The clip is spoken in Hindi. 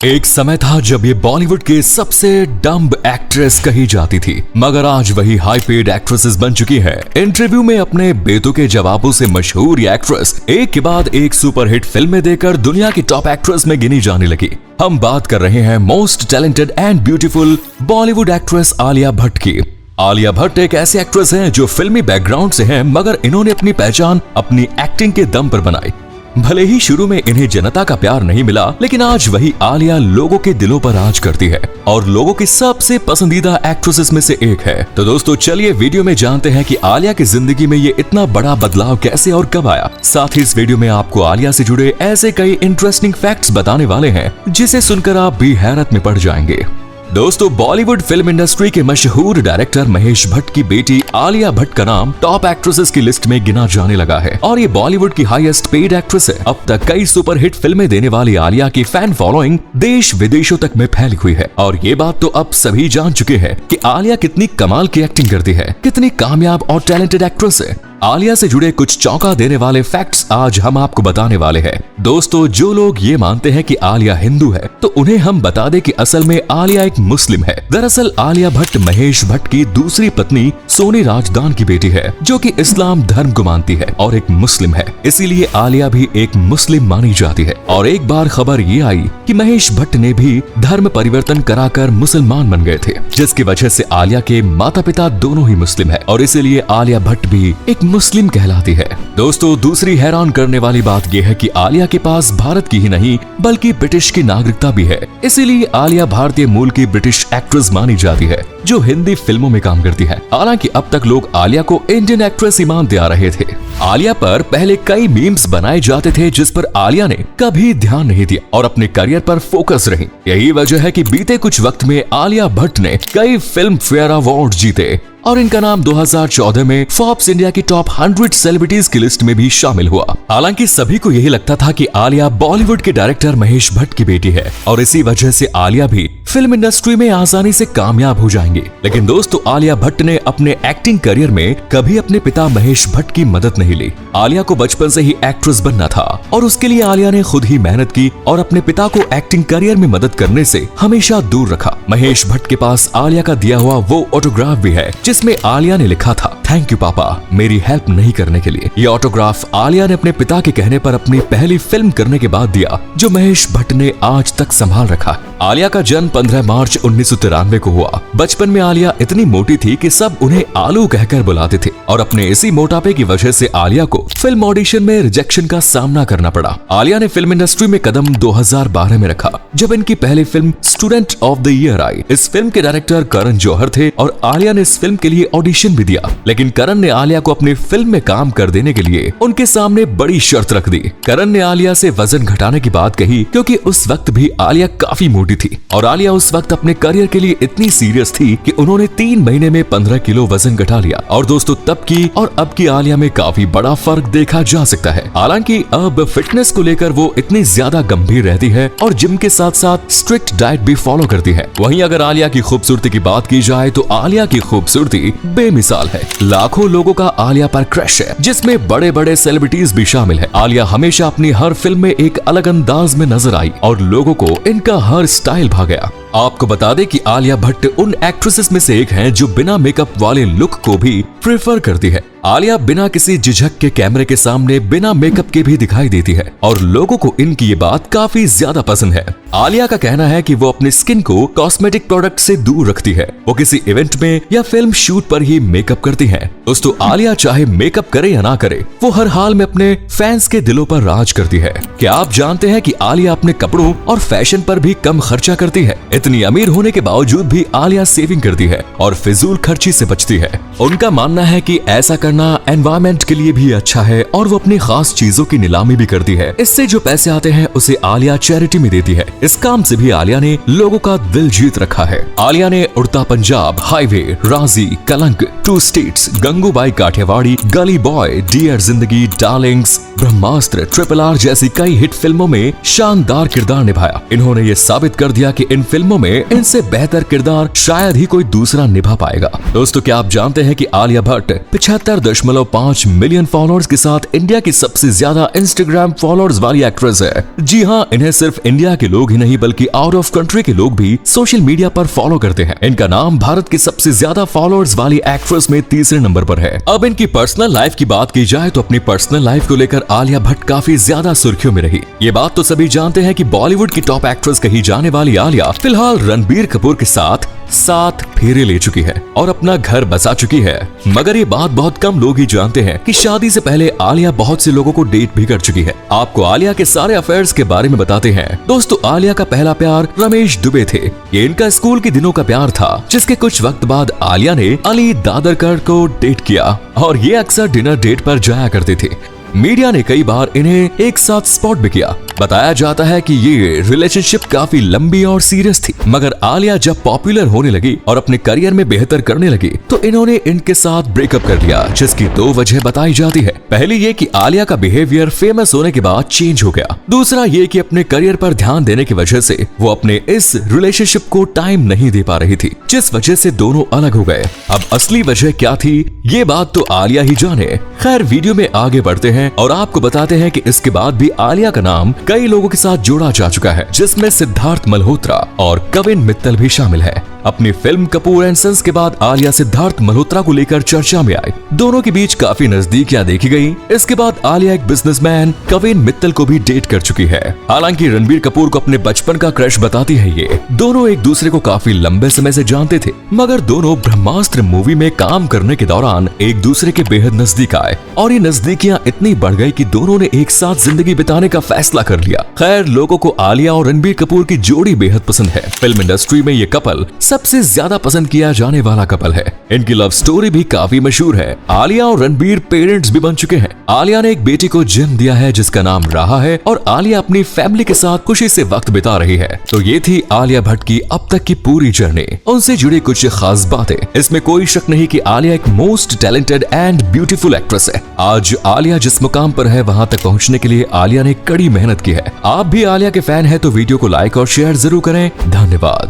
एक समय था जब ये बॉलीवुड के सबसे डम्ब एक्ट्रेस कही जाती थी, मगर आज वही हाई पेड एक्ट्रेसेस बन चुकी है। इंटरव्यू में अपने बेतुके जवाबों से मशहूर ये एक्ट्रेस एक के बाद एक सुपरहिट फिल्में देकर दुनिया की टॉप एक्ट्रेस में गिनी जाने लगी। हम बात कर रहे हैं most talented and beautiful Bollywood actress Alia Bhatt की। आलिया भट्ट एक ऐसी एक्ट्रेस हैं जो फिल्मी बैकग्राउंड से हैं, मगर इन्होंने अपनी पहचान अपनी एक्टिंग के दम पर बनाई। भले ही शुरू में इन्हें जनता का प्यार नहीं मिला, लेकिन आज वही आलिया लोगों के दिलों पर राज करती है और लोगों की सबसे पसंदीदा एक्ट्रेसेस में से एक है। तो दोस्तों चलिए वीडियो में जानते हैं कि आलिया की जिंदगी में ये इतना बड़ा बदलाव कैसे और कब आया। साथ ही इस वीडियो में आपको आलिया से जुड़े ऐसे कई इंटरेस्टिंग फैक्ट्स बताने वाले हैं जिसे सुनकर आप भी हैरत में पड़ जाएंगे। दोस्तों बॉलीवुड फिल्म इंडस्ट्री के मशहूर डायरेक्टर महेश भट्ट की बेटी आलिया भट्ट का नाम टॉप एक्ट्रेसेस की लिस्ट में गिना जाने लगा है और ये बॉलीवुड की हाईएस्ट पेड एक्ट्रेस है। अब तक कई सुपरहिट फिल्में देने वाली आलिया की फैन फॉलोइंग देश विदेशों तक में फैली हुई है और ये बात तो अब सभी जान चुके हैं कि आलिया कितनी कमाल की एक्टिंग करती है, कितनी कामयाब और टैलेंटेड एक्ट्रेस है। आलिया से जुड़े कुछ चौंका देने वाले फैक्ट्स आज हम आपको बताने वाले हैं। दोस्तों जो लोग ये मानते हैं कि आलिया हिंदू है, तो उन्हें हम बता दें कि असल में आलिया एक मुस्लिम है। दरअसल आलिया भट्ट महेश भट्ट की दूसरी पत्नी सोनी राजदान की बेटी है, जो कि इस्लाम धर्म को मानती है और एक मुस्लिम है। इसीलिए आलिया भी एक मुस्लिम मानी जाती है। और एक बार खबर ये आई कि महेश भट्ट ने भी धर्म परिवर्तन कराकर मुसलमान बन गए थे, जिसकी वजह से आलिया के माता पिता दोनों ही मुस्लिम है और इसीलिए आलिया भट्ट भी एक मुस्लिम कहलाती है। दोस्तों दूसरी हैरान करने वाली बात यह है कि आलिया के पास भारत की ही नहीं बल्कि ब्रिटिश की नागरिकता भी है। इसीलिए आलिया भारतीय मूल की ब्रिटिश एक्ट्रेस मानी जाती है जो हिंदी फिल्मों में काम करती है। हालांकि अब तक लोग आलिया को इंडियन एक्ट्रेस ही मानते आ रहे थे। आलिया पर पहले कई मीम्स बनाए जाते थे जिस पर आलिया ने कभी ध्यान नहीं दिया और अपने करियर पर फोकस रही। यही वजह है कि बीते कुछ वक्त में आलिया भट्ट ने कई फिल्म फेयर अवार्ड जीते और इनका नाम 2014 में फोर्ब्स इंडिया की टॉप 100 सेलिब्रिटीज की लिस्ट में भी शामिल हुआ। हालांकि सभी को यही लगता था कि आलिया बॉलीवुड के डायरेक्टर महेश भट्ट की बेटी है और इसी वजह से आलिया भी फिल्म इंडस्ट्री में आसानी से कामयाब हो जाएंगे। लेकिन दोस्तों आलिया भट्ट ने अपने एक्टिंग करियर में कभी अपने पिता महेश भट्ट की मदद नहीं ली। आलिया को बचपन से ही एक्ट्रेस बनना था और उसके लिए आलिया ने खुद ही मेहनत की और अपने पिता को एक्टिंग करियर में मदद करने से हमेशा दूर रखा। महेश भट्ट के पास आलिया का दिया हुआ वो ऑटोग्राफ भी है जिसमें आलिया ने लिखा था, थैंक यू पापा मेरी हेल्प नहीं करने के लिए। ये ऑटोग्राफ आलिया ने अपने पिता के कहने पर अपनी पहली फिल्म करने के बाद दिया, जो महेश भट्ट ने आज तक संभाल रखा। आलिया का जन्म 15 मार्च 1993 को हुआ। बचपन में आलिया इतनी मोटी थी कि सब उन्हें आलू कहकर बुलाते थे और अपने इसी मोटापे की वजह से आलिया को फिल्म ऑडिशन में रिजेक्शन का सामना करना पड़ा। आलिया ने फिल्म इंडस्ट्री में कदम 2012 में रखा जब इनकी पहली film student of the year I. इस फिल्म के डायरेक्टर करण जौहर थे और आलिया ने इस फिल्म के लिए ऑडिशन भी दिया, लेकिन करण ने आलिया को अपनी फिल्म में काम कर देने के लिए उनके सामने बड़ी शर्त रख दी। करण ने आलिया से वजन घटाने की बात कही क्योंकि उस वक्त भी आलिया काफी मोटी थी और आलिया उस वक्त अपने करियर के लिए इतनी सीरियस थी कि उन्होंने 3 महीने में 15 किलो वजन घटा लिया। और दोस्तों तब की और अब की आलिया में काफी बड़ा फर्क देखा जा सकता है। हालांकि अब फिटनेस को लेकर वो इतनी ज्यादा गंभीर रहती है और जिम के साथ साथ स्ट्रिक्ट डाइट भी फॉलो करती है। वहीं अगर आलिया की खूबसूरती की बात की जाए तो आलिया की खूबसूरती बेमिसाल है। लाखों लोगों का आलिया पर क्रश है, जिसमें बड़े बड़े सेलिब्रिटीज भी शामिल है। आलिया हमेशा अपनी हर फिल्म में एक अलग अंदाज में नजर आई और लोगों को इनका हर स्टाइल भा गया। आपको बता दें कि आलिया भट्ट उन एक्ट्रेसेस में से एक हैं जो बिना मेकअप वाले लुक को भी प्रेफर करती है। आलिया बिना किसी झिझक के कैमरे के सामने बिना मेकअप के भी दिखाई देती है और लोगों को इनकी ये बात काफी ज्यादा पसंद है। आलिया का कहना है कि वो अपनी स्किन को कॉस्मेटिक प्रोडक्ट से दूर रखती है। वो किसी इवेंट में या फिल्म शूट पर ही मेकअप करती है। दोस्तों आलिया चाहे मेकअप करे या ना करे, वो हर हाल में अपने फैंस के दिलों पर राज करती है। क्या आप जानते हैं कि आलिया अपने कपड़ों और फैशन पर भी कम खर्चा करती है? इतनी अमीर होने के बावजूद भी आलिया सेविंग करती है और फिजूल खर्ची से बचती है। उनका मानना है कि ऐसा करना एनवायरमेंट के लिए भी अच्छा है और वो अपनी खास चीजों की नीलामी भी करती है। इससे जो पैसे आते हैं उसे आलिया चैरिटी में देती है। इस काम से भी आलिया ने लोगों का दिल जीत रखा है। आलिया ने उड़ता पंजाब, हाईवे, राजी, कलंक, 2 स्टेट्स, गंगूबाई काठियावाड़ी, गली बॉय, डियर जिंदगी, डार्लिंग्स, ब्रह्मास्त्र, ट्रिपल आर जैसी कई हिट फिल्मों में शानदार किरदार निभाया। इन्होंने ये साबित कर दिया कि इन फिल्मों में इनसे बेहतर किरदार शायद ही कोई दूसरा निभा पाएगा। दोस्तों क्या आप जानते हैं कि आलिया भट्ट 75 11.5 मिलियन फॉलोअर्स के साथ इंडिया की सबसे ज्यादा इंस्टाग्राम फॉलोअर्स वाली एक्ट्रेस है। जी हाँ, इन्हें सिर्फ इंडिया के लोग ही नहीं बल्कि आउट ऑफ कंट्री के लोग भी सोशल मीडिया पर फॉलो करते हैं। इनका नाम भारत की सबसे ज्यादा फॉलोअर्स वाली एक्ट्रेस में तीसरे नंबर पर है। अब इनकी पर्सनल लाइफ की बात की जाए तो अपनी पर्सनल लाइफ को लेकर आलिया भट्ट काफी ज्यादा सुर्खियों में रही। ये बात तो सभी जानते हैं कि बॉलीवुड की टॉप एक्ट्रेस कही जाने वाली आलिया फिलहाल रणबीर कपूर के साथ 7 फेरे ले चुकी है और अपना घर बसा चुकी है। मगर ये बात बहुत कम लोग ही जानते हैं कि शादी से पहले आलिया बहुत से लोगों को डेट भी कर चुकी है। आपको आलिया के सारे अफेयर्स के बारे में बताते हैं। दोस्तों, आलिया का पहला प्यार रमेश दुबे थे। ये इनका स्कूल के दिनों का प्यार था, जिसके कुछ वक्त बाद आलिया ने अली दादरकर को डेट किया और ये अक्सर डिनर डेट पर जाया करते थे। मीडिया ने कई बार इन्हें एक साथ स्पॉट भी किया। बताया जाता है कि ये रिलेशनशिप काफी लंबी और सीरियस थी, मगर आलिया जब पॉपुलर होने लगी और अपने करियर में बेहतर करने लगी तो इन्होंने इनके साथ ब्रेकअप कर लिया, जिसकी 2 वजह बताई जाती है। पहली ये कि आलिया का बिहेवियर फेमस होने के बाद चेंज हो गया। दूसरा ये कि अपने करियर पर ध्यान देने की वजह से वो अपने इस रिलेशनशिप को टाइम नहीं दे पा रही थी, जिस वजह से दोनों अलग हो गए। अब असली वजह क्या थी, ये बात तो आलिया ही जाने। खैर, वीडियो में आगे बढ़ते हैं और आपको बताते हैं कि इसके बाद भी आलिया का नाम कई लोगों के साथ जोड़ा जा चुका है, जिसमें सिद्धार्थ मल्होत्रा और कविन मित्तल भी शामिल है। अपनी फिल्म कपूर एंड सन्स के बाद आलिया सिद्धार्थ मल्होत्रा को लेकर चर्चा में आई। दोनों के बीच काफी नजदीकियां देखी गई। इसके बाद आलिया एक बिजनेसमैन कविन मित्तल को भी डेट कर चुकी है। हालांकि रणबीर कपूर को अपने बचपन का क्रश बताती है। ये दोनों एक दूसरे को काफी लंबे समय से जानते थे, मगर दोनों ब्रह्मास्त्र मूवी में काम करने के दौरान एक दूसरे के बेहद नजदीक आए और ये नजदीकियां इतनी बढ़ गई कि दोनों ने एक साथ जिंदगी बिताने का फैसला कर लिया। खैर, लोगों को आलिया और रणबीर कपूर की जोड़ी बेहद पसंद है। फिल्म इंडस्ट्री में ये कपल सबसे ज्यादा पसंद किया जाने वाला कपल है। इनकी लव स्टोरी भी काफी मशहूर है। आलिया और रणबीर पेरेंट्स भी बन चुके हैं। आलिया ने एक बेटी को जन्म दिया है जिसका नाम राहा है और आलिया अपनी फैमिली के साथ खुशी से वक्त बिता रही है। तो ये थी आलिया भट्ट की अब तक की पूरी जर्नी, उनसे जुड़ी कुछ खास बातें। इसमें कोई शक नहीं कि आलिया एक most talented and beautiful actress है। आज आलिया जिस मुकाम पर है वहां तक पहुंचने के लिए आलिया ने कड़ी मेहनत की है। आप भी आलिया के फैन है तो वीडियो को लाइक और शेयर जरूर करें। धन्यवाद।